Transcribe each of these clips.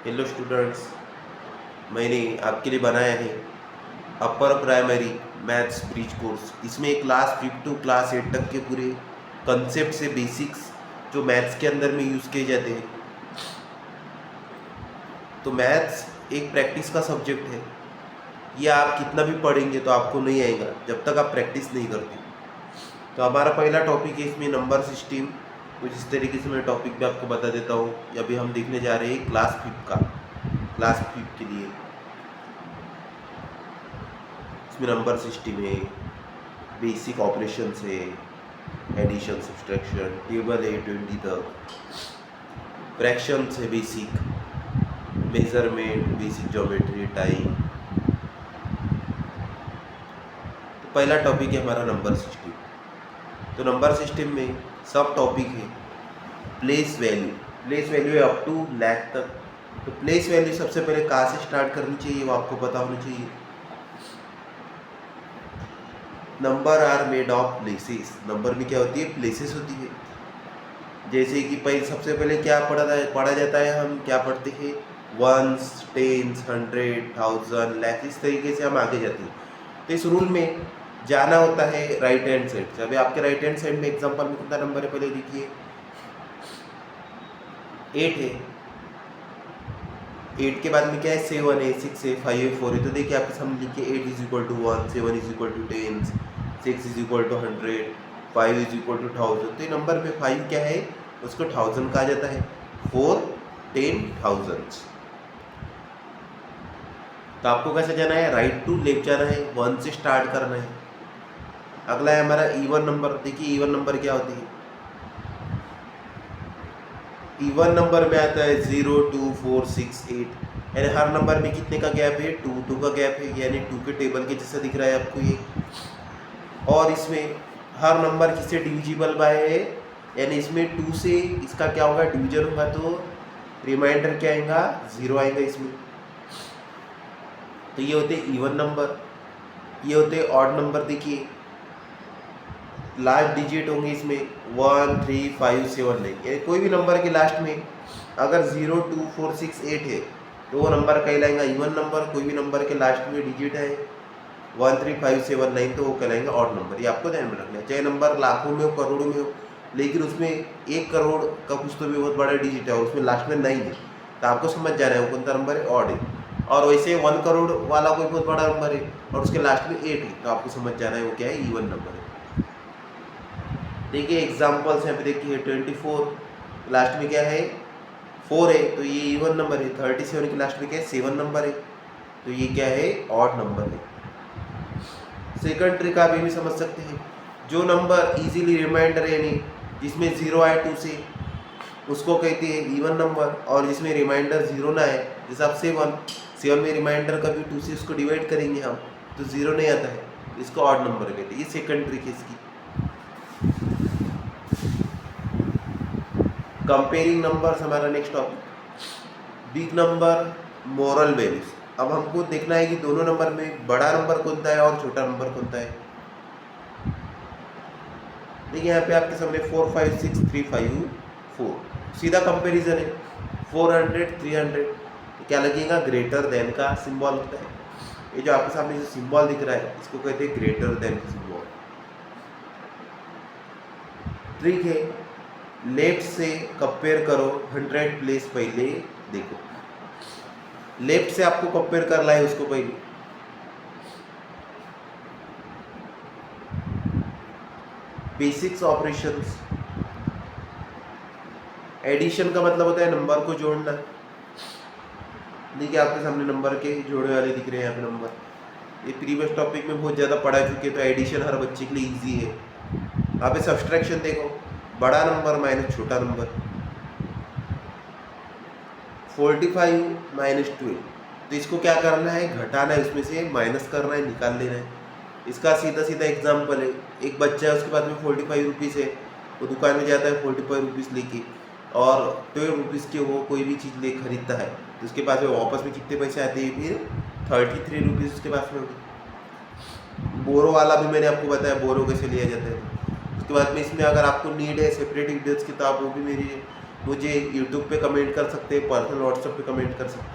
Hello students, मैंने आपके लिए बनाया है upper primary maths bridge course. इसमें क्लास 5 टू क्लास 8 तक के पूरे कंसेप्ट से बेसिक्स जो मैथ्स के अंदर में यूज़ किए जाते हैं। तो मैथ्स एक प्रैक्टिस का सब्जेक्ट है। ये आप कितना भी पढ़ेंगे तो आपको नहीं आएगा जब तक आप प्रैक्टिस नहीं करते। तो हमारा पहला टॉपिक है इसमें नंबर सिस्टम। कुछ इस तरीके से मैं टॉपिक भी आपको बता देता हूँ। अभी हम देखने जा रहे हैं क्लास 5 का, क्लास 5 के लिए। इसमें नंबर सिस्टम है, बेसिक ऑपरेशंस है, एडिशन सब्सट्रैक्शन, टेबल है 20 तक, फ्रैक्शंस है, basic measurement, basic geometry, time. तो पहला टॉपिक है हमारा नंबर सिस्टम। तो नंबर सिस्टम में सब टॉपिक है प्लेस वैल्यू। प्लेस वैल्यू है अप टू लाख तक। तो प्लेस वैल्यू सबसे पहले कहाँ से स्टार्ट करनी चाहिए वो आपको पता होना चाहिए। Number are made of places. Number में क्या होती है? प्लेसेस होती है। जैसे कि सबसे पहले क्या पढ़ा जाता है, हम क्या पढ़ते हैं? वंस, टेंस, 100, 1000, लाख, इस तरीके से हम आगे जाते हैं। तो इस रूल में जाना होता है राइट हैंड साइड से। अभी आपके राइट हैंड साइड में एग्जांपल में कितना नंबर है पहले देखिए, 8 है। 8 के बाद में क्या है? 7 है, 6 है, 5 है, 4 है। तो देखिए आपके सामने लिखिए 8 is equal to 1, 7 is equal to 10, 6 is equal to 100, 5 is equal to 1000। तो ये नंबर में 5 क्या है? उसको 1000 कहा जाता है। 4, 10, 1000। तो आपको कैसे जाना है? राइट टू लेफ्ट जाना है, 1 से स्टार्ट करना है। अगला है हमारा इवन नंबर। देखिए इवन नंबर क्या होती है? इवन नंबर में आता है 0, 2, 4, 6, 8। यानी हर नंबर में कितने का गैप है? 2, 2 का गैप है। यानी 2 के टेबल के जैसा दिख रहा है आपको ये। और इसमें हर नंबर किससे डिविजिबल बाय है? यानी इसमें 2 से इसका क्या होगा? डिवीजन होगा तो रिमाइंडर क्या आएगा? 0 आएगा इसमें। तो ये होते इवन नंबर। ये होते ऑड नंबर। देखिए लास्ट डिजिट होंगे इसमें 1, 3, 5, 7, 9। यानी कोई भी नंबर के लास्ट में अगर 0, 2, 4, 6, 8 है तो वो नंबर कहलाएगा इवन नंबर। कोई भी नंबर के लास्ट में डिजिट है 1, 3, 5, 7, 9 तो वो कहलाएंगे ऑड नंबर। ये आपको ध्यान में रखना है। चाहे नंबर लाखों में हो, करोड़ों में हो, लेकिन उसमें 1 करोड़ का कुछ तो भी बहुत बड़ा डिजिट है और उसमें लास्ट में 9 है तो आपको समझ जा रहा है वो कौन सा नंबर है? ऑड है। और वैसे 1 करोड़ वाला कोई बहुत बड़ा नंबर है और उसके लास्ट में 8 है तो आपको समझ जाना है वो क्या है? इवन नंबर है। देखिए एग्जाम्पल्स यहाँ पे देखिए 24 लास्ट में क्या है? 4 है तो ये इवन नंबर है। 37 के लास्ट में क्या है? 7 नंबर है तो ये क्या है? ऑड नंबर है। सेकंड ट्रिक आप ये भी समझ सकते हैं, जो नंबर इजीली रिमाइंडर यानी जिसमें 0 आए 2 से उसको कहते हैं इवन नंबर, और जिसमें रिमाइंडर 0 ना आए, जैसे आप 7 में रिमाइंडर कभी 2 से उसको डिवाइड करेंगे हम तो 0 नहीं आता है, इसको ऑड नंबर कहते हैं। ये सेकंड ट्रिक है इसकी। कंपेयरिंग नंबर्स हमारा next topic. Big number, moral values. अब हमको देखना है कि दोनों नंबर में बड़ा नंबर कौन सा है और छोटा नंबर कौन सा है। देखिए यहाँ पे आपके सामने 4, 5, 6, 3, 5, 4 सीधा कंपैरिजन है। 400, 300 तो क्या लगेगा? ग्रेटर देन का सिंबल होता है। ये जो आपके सामने जो सिंबल दिख रहा है इसको कहते हैं ग्रेटर देन का सिंबल। ट्रिक है, लेफ्ट से कंपेयर करो 100 प्लेस पहले देखो। लेफ्ट से आपको कंपेयर करना है उसको पहले। Basics operations. एडिशन का मतलब होता है नंबर को जोड़ना। देखिए आपके सामने नंबर के जोड़े वाले दिख रहे हैं यहाँ पे नंबर। ये प्रीवियस टॉपिक में बहुत ज़्यादा पढ़ा चुके हैं तो एडिशन हर बच्चे के लिए इजी है। यहाँ पे सब्सट्रैक्शन देखो, बड़ा नंबर माइनस छोटा नंबर। 45 माइनस 12 तो इसको क्या करना है? घटाना है, उसमें से माइनस करना है, निकाल लेना है। इसका सीधा सीधा एग्जाम्पल है, एक बच्चा है उसके पास में 45 रुपीज़ है, वो दुकान में जाता है 45 रुपीज़ लेके और 12 रुपीज़ के वो कोई भी चीज़ ले खरीदता है तो उसके पास में वापस में कितने पैसे आते हैं? फिर 33 रुपीज़ उसके पास में होगी। बोरो वाला भी मैंने आपको बताया बोरो कैसे लिया जाता है। उसके बाद में इसमें अगर आपको नीड है सेपरेट डिटेल्स की तो आप वो भी मेरी मुझे यूट्यूब पे कमेंट कर सकते हैं, पर्सनल व्हाट्सएप पे कमेंट कर सकते हैं।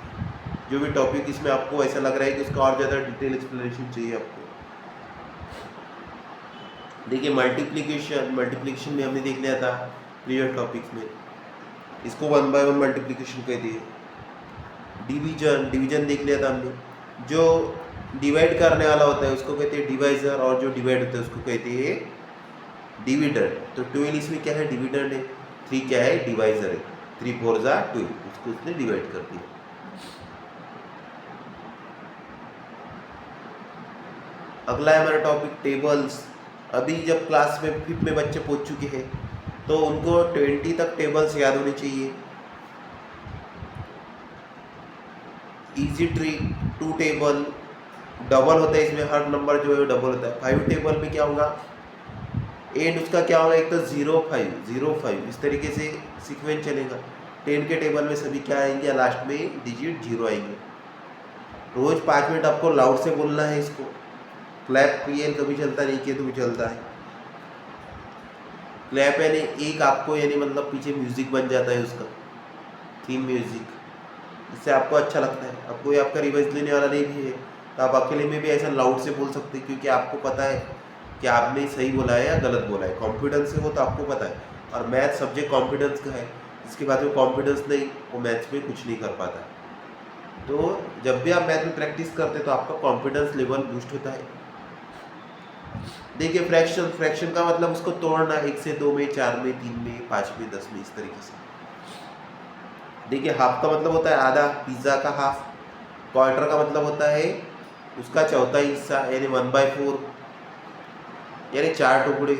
जो भी टॉपिक इसमें आपको ऐसा लग रहा है कि उसका और ज़्यादा डिटेल एक्सप्लेनेशन चाहिए आपको। देखिए मल्टीप्लिकेशन में हमने देख लिया था प्रीवियस टॉपिक्स में, इसको 1 बाय 1 मल्टीप्लिकेशन कहते हैं। डिवीजन देख लिया था हमने, जो डिवाइड करने वाला होता है उसको कहते हैं डिवाइजर, और जो डिवाइड होता है उसको कहते हैं डिविडेंड। तो 12 इसमें क्या है, डिविडेंड है। 3 क्या है, डिवाइजर है। 3 4 जा 12, उसको उसने डिवाइड कर दिया। अगला है हमारा टॉपिक टेबल्स। अभी जब क्लास में 5th में बच्चे पहुंच चुके हैं तो उनको 20 तक टेबल्स याद होने चाहिए। इजी ट्रिक, 2 टेबल, डबल होता है इसमें, हर नंबर जो है डबल होता है। 5 टेबल में क्या होगा, एंड उसका क्या होगा, एक तो 0 5 0 5, इस तरीके से सीक्वेंस चलेगा। 10 के टेबल में सभी क्या आएंगे, लास्ट में डिजिट 0 आएंगे। रोज 5 मिनट आपको लाउड से बोलना है इसको। क्लैप किए कभी चलता नहीं, किए तो भी चलता है। क्लैप यानी एक आपको, यानी मतलब पीछे म्यूजिक बन जाता है उसका, थीम म्यूजिक, इससे आपको अच्छा लगता है। अब कोई आपका रिवाइज लेने वाला नहीं भी है तो आप अकेले में भी ऐसा लाउड से बोल सकते हैं, क्योंकि आपको पता है कि आपने सही बोला है या गलत बोला है। कॉन्फिडेंस है वो तो आपको पता है, और मैथ सब्जेक्ट कॉन्फिडेंस का है, जिसके बाद में कॉन्फिडेंस नहीं, वो मैथ्स में कुछ नहीं कर पाता। तो जब भी आप मैथ में प्रैक्टिस करते हैं तो आपका कॉन्फिडेंस लेवल बूस्ट होता है। देखिए फ्रैक्शन का मतलब उसको तोड़ना, 1 से 2 में, 4 में, 3 में, 5 में, 10 में, इस तरीके से। देखिए हाफ का मतलब होता है आधा, पिज्ज़ा का हाफ। क्वार्टर का मतलब होता है उसका चौथा हिस्सा, यानी 1/4, यानी 4 टुकड़े,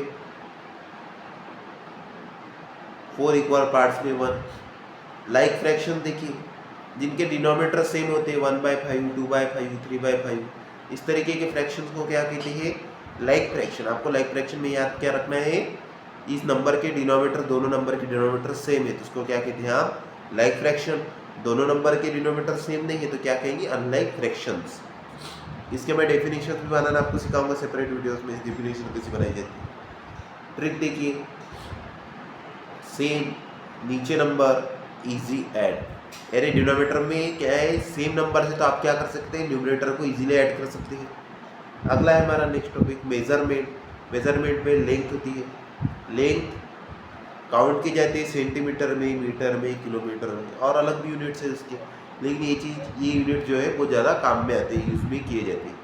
4 इक्वल पार्ट्स में 1। लाइक फ्रैक्शन देखिए, जिनके डिनोमिनेटर सेम होते हैं, 1/5, 2/5, 3/5, इस तरीके के फ्रैक्शंस को क्या कहते हैं, लाइक फ्रैक्शन। आपको लाइक फ्रैक्शन में याद क्या रखना है, इस नंबर के डिनोमिनेटर, दोनों नंबर के डिनोमिनेटर सेम है तो उसको क्या कहते हैं आप, लाइक फ्रैक्शन। दोनों नंबर के डिनोमिनेटर सेम नहीं है तो क्या कहेंगे, अनलाइक फ्रैक्शंस। इसके मैं डेफिनेशन भी बनाना आपको सिखाऊंगा सेपरेट वीडियोस में, डेफिनेशन कैसे बनाई जाती है। ट्रिक देखिए, सेम नीचे नंबर, इजी ऐड, यानी डिनोमिनेटर में क्या है, सेम नंबर है तो आप क्या कर सकते हैं, न्यूमरेटर को इजीली ऐड कर सकते हैं। अगला है हमारा नेक्स्ट टॉपिक मेजरमेंट में लेंथ होती है। लेंथ काउंट की जाती है सेंटीमीटर में, मीटर में, किलोमीटर में, और अलग भी यूनिट्स है उसके, लेकिन ये यूनिट जो है वो ज़्यादा काम में आते हैं, यूज में किए जाते हैं।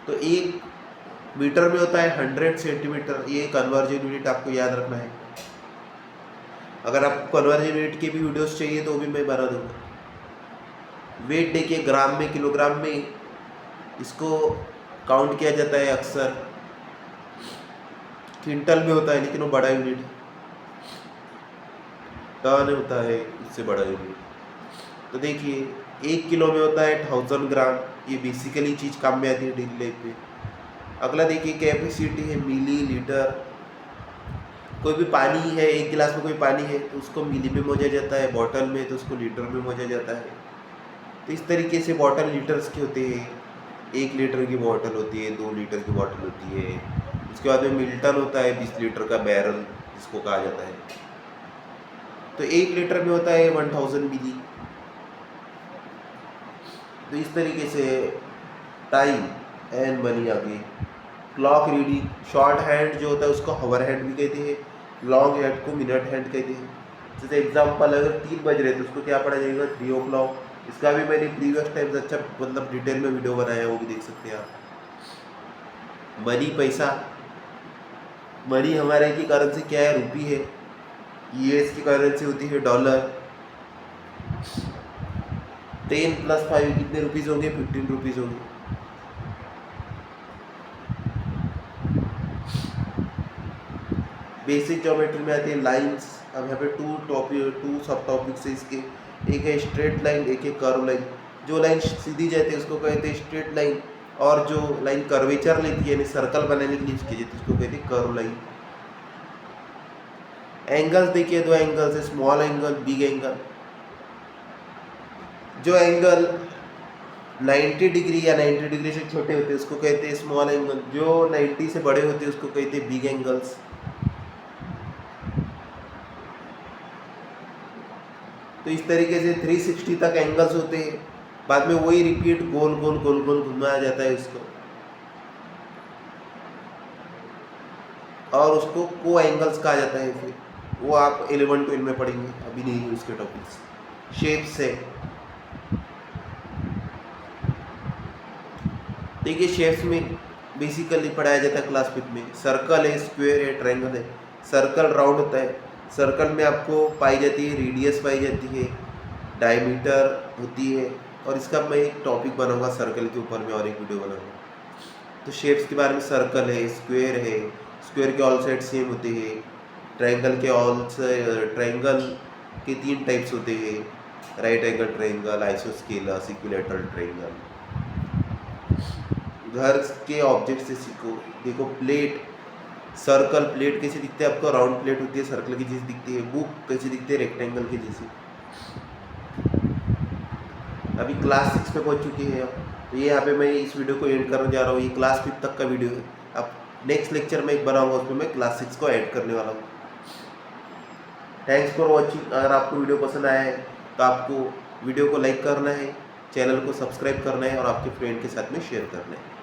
तो 1 मीटर में होता है 100 सेंटीमीटर, ये कन्वर्जन यूनिट आपको याद रखना है। अगर आपको कन्वर्जन यूनिट के भी वीडियोस चाहिए तो भी मैं बना दूंगा। वेट देखिए, ग्राम में, किलोग्राम में इसको काउंट किया जाता है अक्सर। क्विंटल में होता है लेकिन वो बड़ा यूनिट है, टन होता है इससे बड़ा यूनिट। तो देखिए 1 किलो में होता है 1000 ग्राम, ये बेसिकली चीज़ काम में आती है डेली लाइफ में। अगला देखिए कैपेसिटी है मिली लीटर। कोई भी पानी है, 1 गिलास में कोई पानी है तो उसको मिली में मोजा जाता है, बॉटल में तो उसको लीटर में मोजा जाता है। तो इस तरीके से बॉटल लीटर्स के होते हैं। 1 लीटर की बॉटल होती है, 2 लीटर की बॉटल होती है। उसके बाद में मिल्टन होता है, 20 लीटर का बैरल जिसको कहा जाता है। तो 1 लीटर में होता है 1000 मिली। तो इस तरीके से टाइम एंड मनी आ गई। क्लॉक रीडिंग, शॉर्ट हैंड जो होता है उसको हवर हैंड भी कहते हैं, लॉन्ग हैंड को मिनट हैंड कहते हैं। जैसे एग्जांपल, अगर 3 बज रहे तो उसको क्या पढ़ा जाएगा, 3 o'clock। इसका भी मैंने प्रीवियस टाइम्स अच्छा मतलब डिटेल में वीडियो बनाया है, वो भी देख सकते हैं आप। मनी पैसा, मनी हमारे की करेंसी क्या है, रुपी है। यूएस की करेंसी होती है डॉलर। 10 + 5 कितने रुपीज़ होंगे, 15 रुपीज़ होंगे। बेसिक ज्योमेट्री में आती है लाइंस। अब यहाँ पे 2 सब टॉपिक्स है इसके, एक है स्ट्रेट लाइन, एक है कर्व लाइन। जो लाइन सीधी जाती है उसको कहते हैं स्ट्रेट लाइन, और जो लाइन कर्वेचर लेती है यानी सर्कल बनाने के लिए उसकी जाती है उसको कहते हैं कर्व लाइन। एंगल्स देखिए, 2 एंगल्स है, स्मॉल एंगल, बिग एंगल। जो एंगल 90 डिग्री या 90 डिग्री से छोटे होते हैं उसको कहते हैं स्मॉल एंगल। जो 90 से बड़े होते हैं उसको कहते हैं बिग एंगल्स। तो इस तरीके से 360 तक एंगल्स होते हैं, बाद में वही रिपीट गोल गोल गोल गोल घुमाया जाता है उसको, और उसको को एंगल्स कहा जाता है। फिर वो आप 11-12 में पढ़ेंगे, अभी नहीं है उसके टॉपिक्स। शेप्स है, देखिए शेप्स में बेसिकली पढ़ाया जाता है क्लास 5 में। सर्कल है, स्क्वायर है, ट्रायंगल है। सर्कल राउंड होता है, सर्कल में आपको पाई जाती है रेडियस पाई जाती है, डायमीटर होती है, और इसका मैं एक टॉपिक बनाऊंगा सर्कल के ऊपर में, और एक वीडियो बनाऊंगा। तो शेप्स के बारे में सर्कल है, स्क्वायर है, स्क्वायर के ऑल साइड सेम होते हैं, ट्रायंगल के 3 टाइप्स होते हैं, right angle triangle, isosceles, equilateral triangle. घर के ऑब्जेक्ट से सीखो। देखो प्लेट, सर्कल प्लेट कैसे दिखते हैं आपको, राउंड प्लेट होती है सर्कल की जैसी दिखती है। बुक कैसे दिखते हैं, रेक्टेंगल के जैसे। अभी क्लास 6 में पहुंच चुके हैं आप, तो ये यहाँ पे मैं इस वीडियो को एंड करने जा रहा हूँ। ये क्लास 5 तक का वीडियो है। अब नेक्स्ट लेक्चर में एक बनाऊंगा, उसमें मैं क्लास 6 को ऐड करने वाला हूँ। Thanks for watching. अगर आपको वीडियो पसंद आया है तो आपको वीडियो को लाइक करना है, चैनल को सब्सक्राइब करना है, और आपके फ्रेंड के साथ में शेयर करना है।